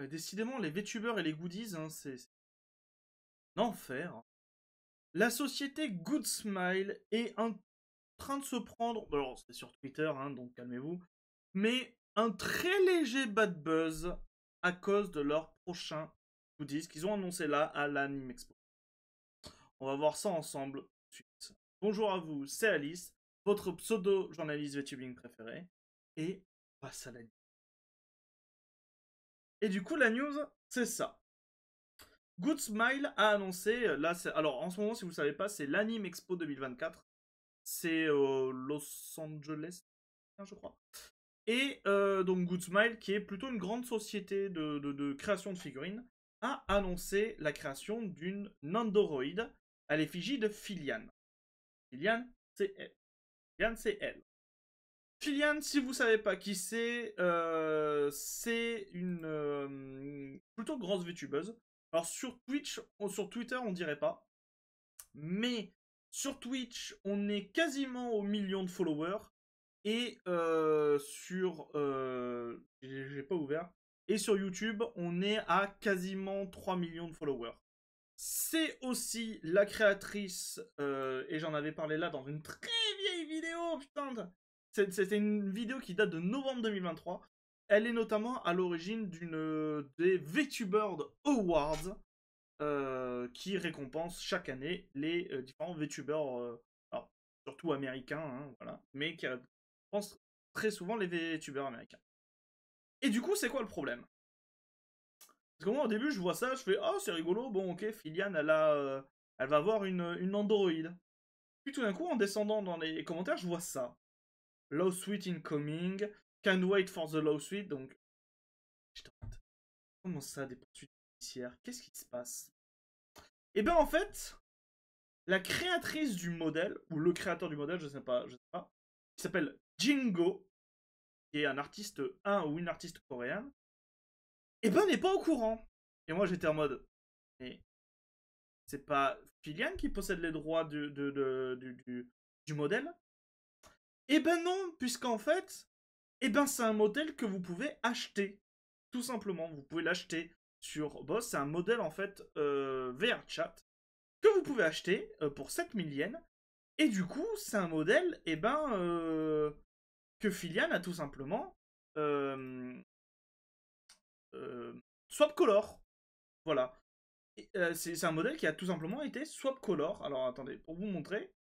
Décidément, les VTubers et les goodies, hein, c'est un enfer. La société Good Smile est en train de se prendre, alors c'est sur Twitter, hein, donc calmez-vous, mais un très léger bad buzz à cause de leur prochain goodies qu'ils ont annoncé là à l'Anime Expo. On va voir ça ensemble tout de suite. Bonjour à vous, c'est Alice, votre pseudo-journaliste VTubing préféré, et on passe à la news. Et du coup, la news, c'est ça. Good Smile a annoncé, là, alors en ce moment, si vous ne savez pas, c'est l'Anime Expo 2024. C'est Los Angeles, je crois. Et donc Good Smile, qui est plutôt une grande société de création de figurines, a annoncé la création d'une Nandoroid à l'effigie de Filian. Filian, c'est elle. Filian, c'est elle. Filian, si vous savez pas qui c'est une plutôt grosse VTubeuse. Alors sur Twitch, sur Twitter, on dirait pas. Mais sur Twitch, on est quasiment au million de followers. Et j'ai pas ouvert. Et sur YouTube, on est à quasiment 3 millions de followers. C'est aussi la créatrice, et j'en avais parlé là dans une très vieille vidéo, putain. C'était une vidéo qui date de novembre 2023. Elle est notamment à l'origine des VTubers Awards, qui récompense chaque année les différents VTubers, alors, surtout américains, hein, voilà, mais qui récompensent très souvent les VTubers américains. Et du coup, c'est quoi le problème? Parce que moi, au début, je vois ça, je fais oh, c'est rigolo, bon, ok, Filian, elle va avoir une Android. Puis tout d'un coup, en descendant dans les commentaires, je vois ça. Lawsuit incoming, can't wait for the lawsuit, donc. Comment ça, des poursuites judiciaires? Qu'est-ce qui se passe? Et ben en fait, la créatrice du modèle, ou le créateur du modèle, je sais pas, qui s'appelle Jingo, qui est un artiste, ou une artiste coréenne, et ben n'est pas au courant. Et moi j'étais en mode, mais c'est pas Filian qui possède les droits du modèle? Et ben non, puisqu'en fait, et ben c'est un modèle que vous pouvez acheter. Tout simplement, vous pouvez l'acheter sur Boss, c'est un modèle en fait VRChat que vous pouvez acheter pour 7000 yens. Et du coup, c'est un modèle, que Filian a tout simplement euh, euh, swap color. Voilà. C'est un modèle qui a tout simplement été swap color. Alors attendez, pour vous montrer,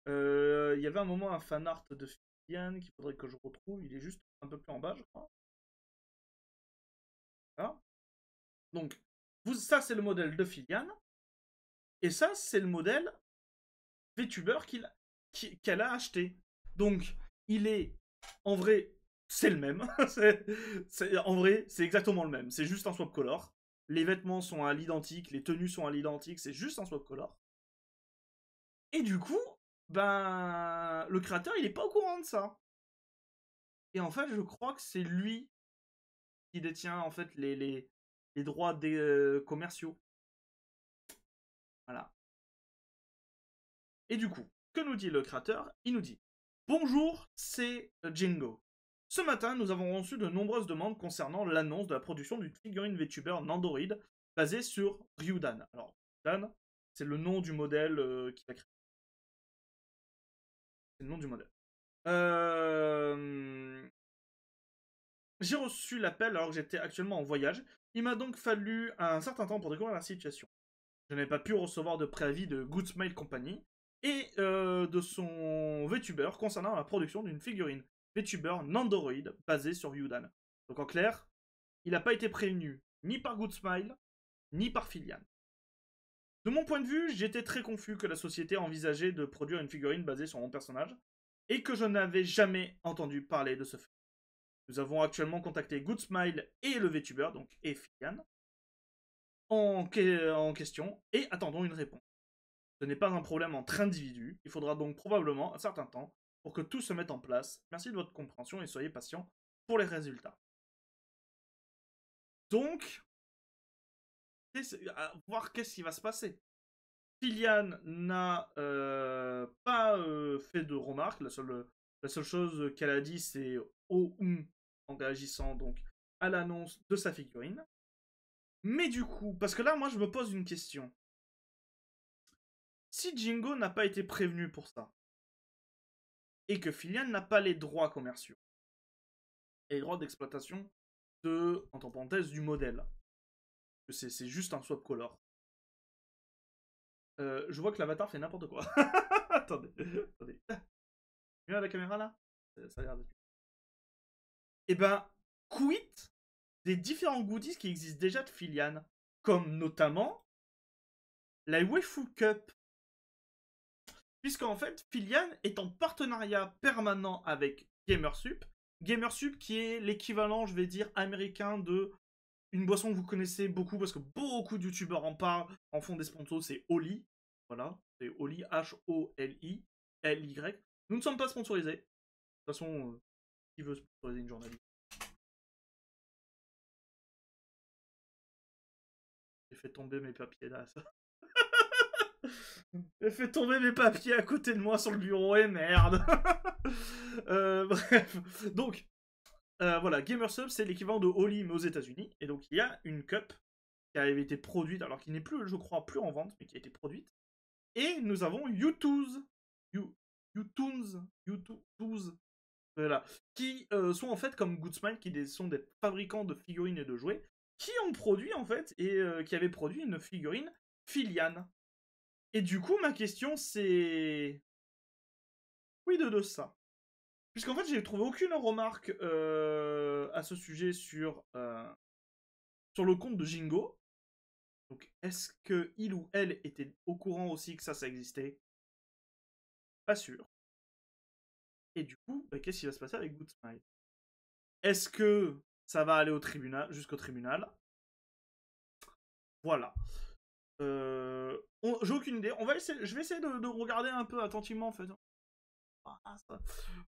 il y avait un moment un fan art de Filian qu'il faudrait que je retrouve. Il est juste un peu plus en bas, je crois. Voilà. Donc, ça c'est le modèle de Filian. Et ça c'est le modèle VTuber qu'elle a acheté. Donc, il est en vrai, c'est le même. En vrai, c'est exactement le même. C'est juste un swap color. Les vêtements sont à l'identique, les tenues sont à l'identique, c'est juste un swap color. Et du coup, ben, le créateur, il est pas au courant de ça. Et en fait, je crois que c'est lui qui détient en fait les droits des commerciaux. Voilà. Et du coup, que nous dit le créateur? Il nous dit bonjour, c'est Jingo. Ce matin, nous avons reçu de nombreuses demandes concernant l'annonce de la production d'une figurine VTuber Nandoroid basée sur Ryudan. Alors, Ryudan, c'est le nom du modèle qui a créé. C'est le nom du modèle. J'ai reçu l'appel alors que j'étais actuellement en voyage. Il m'a donc fallu un certain temps pour découvrir la situation. Je n'ai pas pu recevoir de préavis de Good Smile Company et de son VTuber concernant la production d'une figurine VTuber Nandoroid basée sur Yudan. Donc en clair, il n'a pas été prévenu ni par Good Smile, ni par Filian. De mon point de vue, j'étais très confus que la société envisageait de produire une figurine basée sur mon personnage et que je n'avais jamais entendu parler de ce fait. Nous avons actuellement contacté Good Smile et le VTuber, donc et Filian, en question et attendons une réponse. Ce n'est pas un problème entre individus, il faudra donc probablement un certain temps pour que tout se mette en place. Merci de votre compréhension et soyez patient pour les résultats. Donc, à voir qu'est-ce qui va se passer. Filian n'a pas fait de remarques. La seule chose qu'elle a dit, c'est oh en réagissant donc à l'annonce de sa figurine. Mais du coup, parce que là, moi, je me pose une question. Si Jingo n'a pas été prévenu pour ça, et que Filian n'a pas les droits commerciaux, et les droits d'exploitation de, entre parenthèses, du modèle, que c'est juste un swap color. Je vois que l'avatar fait n'importe quoi. Attendez, attendez. Mieux à la caméra là. Ça a l'air d'être. Et ben, quid des différents goodies qui existent déjà de Filian, comme notamment la Waifu Cup. Puisqu'en fait, Filian est en partenariat permanent avec Gamersup. Gamersup qui est l'équivalent, je vais dire, américain de une boisson que vous connaissez beaucoup parce que beaucoup de youtubeurs en parlent, en font des sponsors, c'est Oli. Voilà, c'est Oli, H-O-L-I, L-Y. Nous ne sommes pas sponsorisés. De toute façon, qui veut sponsoriser une journaliste? J'ai fait tomber mes papiers là, ça. J'ai fait tomber mes papiers à côté de moi sur le bureau, et merde. Bref, donc, voilà, Gamersub, c'est l'équivalent de Oli, mais aux États-Unis. Et donc, il y a une cup qui avait été produite, alors qui n'est plus, je crois, plus en vente, mais qui a été produite. Et nous avons YouTooz, voilà, qui sont en fait comme Goodsmile, qui sont des fabricants de figurines et de jouets, qui ont produit en fait, et qui avaient produit une figurine Filian. Et du coup, ma question c'est... Oui de ça. Puisqu'en fait, j'ai trouvé aucune remarque à ce sujet sur le compte de Jingo. Donc, est-ce que il ou elle était au courant aussi que ça existait? Pas sûr. Et du coup, bah, qu'est-ce qui va se passer avec Good Smile? Est-ce que ça va aller au tribunal, jusqu'au tribunal? Voilà. J'ai aucune idée. Je vais essayer de regarder un peu attentivement en fait.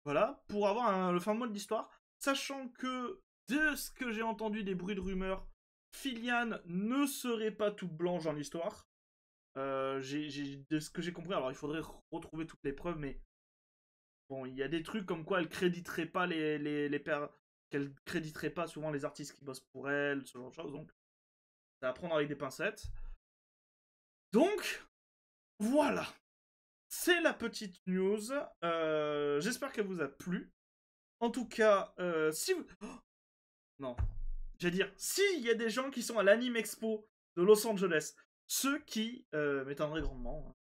Voilà, pour avoir le fin mot de l'histoire. Sachant que, de ce que j'ai entendu des bruits de rumeurs, Filian ne serait pas toute blanche dans l'histoire. De ce que j'ai compris, alors il faudrait retrouver toutes les preuves, mais bon, il y a des trucs comme quoi elle créditerait pas qu'elle créditerait pas souvent les artistes qui bossent pour elle, ce genre de choses, donc c'est à prendre avec des pincettes. Donc, voilà. C'est la petite news. J'espère qu'elle vous a plu. En tout cas, si vous... Oh non. J'allais dire, s'il y a des gens qui sont à l'Anime Expo de Los Angeles, ceux qui m'étonneraient grandement, hein.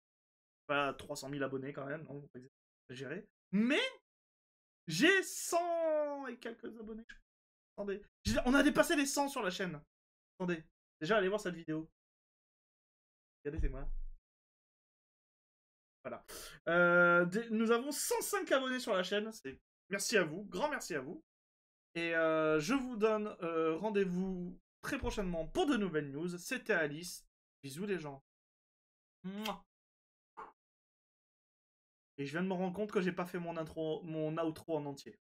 Pas 300 000 abonnés quand même, non, faut pas exagérer. Mais j'ai 100 et quelques abonnés. Attendez. On a dépassé les 100 sur la chaîne. Attendez. Déjà, allez voir cette vidéo. Regardez, c'est moi. Voilà. Nous avons 105 abonnés sur la chaîne. Merci à vous. Grand merci à vous. Et je vous donne rendez-vous très prochainement pour de nouvelles news. C'était Alice. Bisous les gens. Mouah. Et je viens de me rendre compte que j'ai pas fait mon outro en entier.